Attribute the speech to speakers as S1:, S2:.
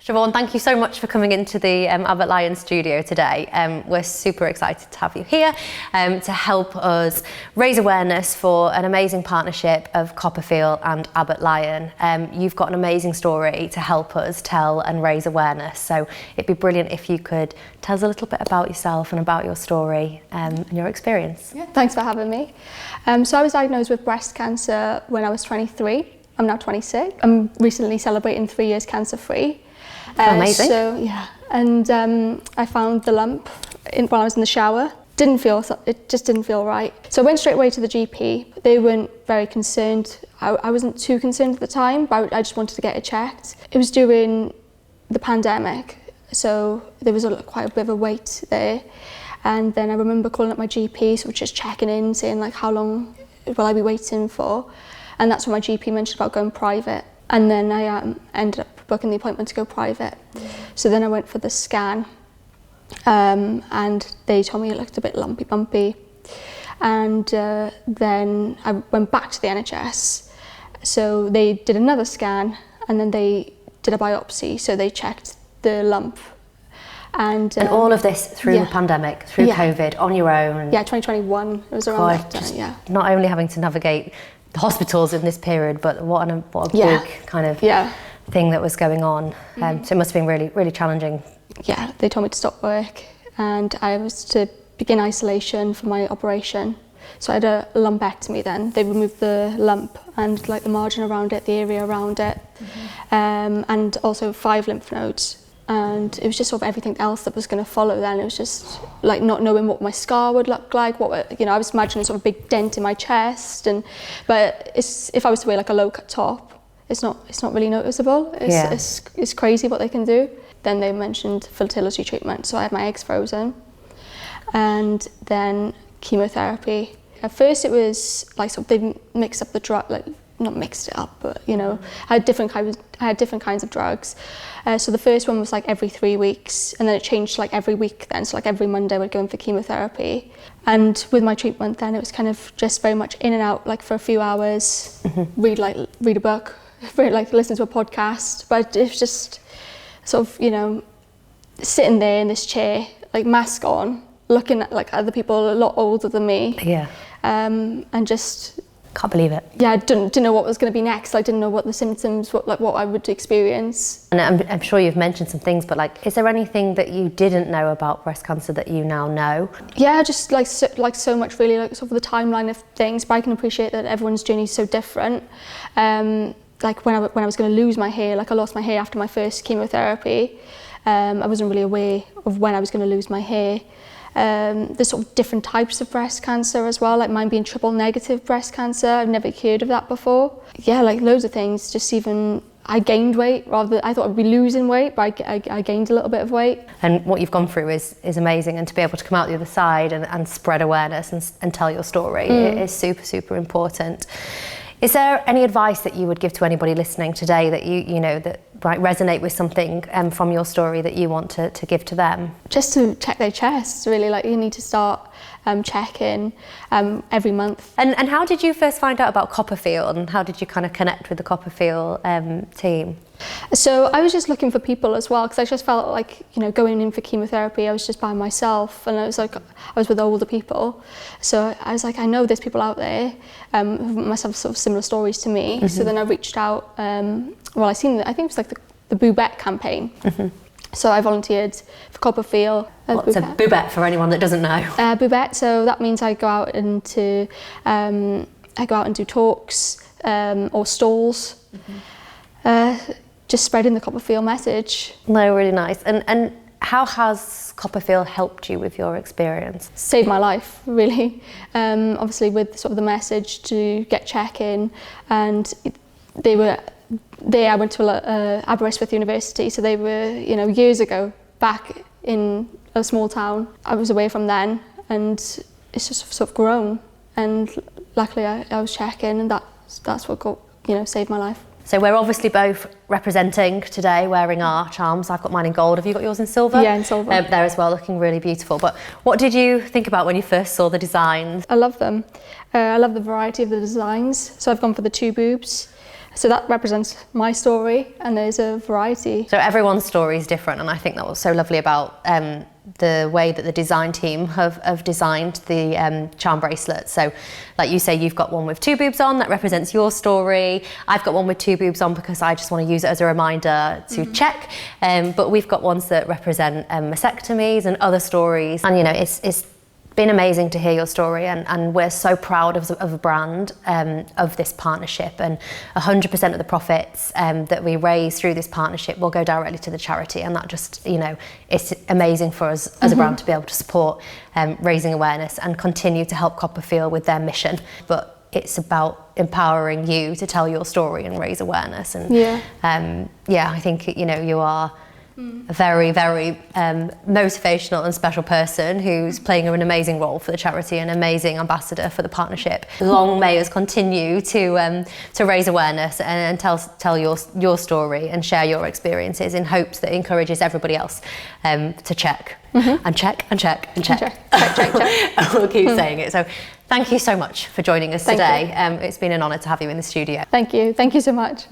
S1: Siobhan, thank you so much for coming into the Abbott Lyon studio today. We're super excited to have you here to help us raise awareness for an amazing partnership of CoppaFeel and Abbott Lyon. You've got an amazing story to help us tell and raise awareness, so it'd be brilliant if you could tell us a little bit about yourself and about your story and your experience.
S2: Yeah, thanks for having me. So I was diagnosed with breast cancer when I was 23. I'm now 26. I'm recently celebrating 3 years cancer-free.
S1: Amazing.
S2: So yeah, and I found the lump while I was in the shower. It just didn't feel right. So I went straight away to the GP. They weren't very concerned. I wasn't too concerned at the time, but I just wanted to get it checked. It was during the pandemic, so there was quite a bit of a wait there. And then I remember calling up my GP, so just checking in, saying like, how long will I be waiting for? And that's when my GP mentioned about going private. And then I ended up booking the appointment to go private. So then I went for the scan, and they told me it looked a bit lumpy bumpy. And then I went back to the NHS. So they did another scan, and then they did a biopsy. So they checked the lump. And
S1: all of this through the pandemic, through COVID, on your own.
S2: Yeah, 2021. It was around that time, yeah.
S1: Not only having to navigate the hospitals in this period, but what a big kind of thing that was going on. So it must have been really, really challenging. Yeah,
S2: they told me to stop work, and I was to begin isolation for my operation. So I had a lumpectomy then. They removed the lump and like the margin around it, the area around it, and also 5 lymph nodes. And it was just sort of everything else that was going to follow then. It was just like not knowing what my scar would look like, I was imagining sort of a big dent in my chest, but if I was to wear like a low cut top, it's not really noticeable. It's crazy what they can do. Then they mentioned fertility treatment, so I had my eggs frozen, and then chemotherapy. At first it was like sort of they mixed up the drug, like not mixed it up, but I had different kinds of drugs. So the first one was like every 3 weeks, and then it changed to like every week then. So like every Monday I would go in for chemotherapy. And with my treatment then, it was kind of just very much in and out, like for a few hours, read a book, listen to a podcast. But it was just sort of, sitting there in this chair, like mask on, looking at like other people a lot older than me.
S1: Yeah.
S2: And just
S1: can't believe it.
S2: Yeah, I didn't know what was going to be next. I didn't know what the symptoms, what I would experience.
S1: And I'm sure you've mentioned some things, but like, is there anything that you didn't know about breast cancer that you now know?
S2: Yeah, just like so much really, like sort of the timeline of things. But I can appreciate that everyone's journey is so different. Like when I was going to lose my hair, like I lost my hair after my first chemotherapy. I wasn't really aware of when I was going to lose my hair. There's sort of different types of breast cancer as well, like mine being triple negative breast cancer. I've never heard of that before. Yeah, like loads of things. Just even I gained weight I thought I'd be losing weight, but I gained a little bit of weight.
S1: And what you've gone through is amazing, and to be able to come out the other side and spread awareness and tell your story is super, super important. Is there any advice that you would give to anybody listening today that you know that might resonate with something from your story that you want to give to them?
S2: Just to check their chests, really. Like you need to start checking every month.
S1: And how did you first find out about CoppaFeel, and how did you kind of connect with the CoppaFeel team?
S2: So I was just looking for people as well, because I just felt like, going in for chemotherapy, I was just by myself, and I was with older people. So I was like, I know there's people out there who must have sort of similar stories to me. So then I reached out. I think it was like the Boubette campaign. So I volunteered for CoppaFeel.
S1: What's a Boubette for anyone that doesn't know?
S2: Boubette, so that means I go out and do talks or stalls. Just spreading the CoppaFeel message.
S1: No, really nice. And how has CoppaFeel helped you with your experience?
S2: Saved my life, really. Obviously with sort of the message to get check-in, and they were there. I went to Aberystwyth University, so they were, years ago, back in a small town. I was away from then, and it's just sort of grown. And luckily I was checking, and that's what got, saved my life.
S1: So we're obviously both representing today, wearing our charms. I've got mine in gold. Have you got yours in silver?
S2: Yeah, in silver.
S1: There as well, looking really beautiful. But what did you think about when you first saw the designs?
S2: I love them. I love the variety of the designs. So I've gone for the 2 boobs. So that represents my story, and there's a variety.
S1: So everyone's story is different, and I think that was so lovely about the way that the design team have designed the charm bracelet. So like you say, you've got one with 2 boobs on that represents your story. I've got one with 2 boobs on because I just want to use it as a reminder to check. But we've got ones that represent mastectomies and other stories. And you know, it's been amazing to hear your story, and we're so proud of a brand of this partnership, and 100% of the profits that we raise through this partnership will go directly to the charity, and that just, you know, it's amazing for us as a brand to be able to support raising awareness and continue to help CoppaFeel with their mission. But it's about empowering you to tell your story and raise awareness, and yeah, I think, you know, you are a very, very motivational and special person who's playing an amazing role for the charity, an amazing ambassador for the partnership. Long may us continue to raise awareness and tell your story and share your experiences in hopes that it encourages everybody else to check and check and check and check. Check. We'll keep saying it. So thank you so much for joining us today. It's been an honour to have you in the studio.
S2: Thank you so much.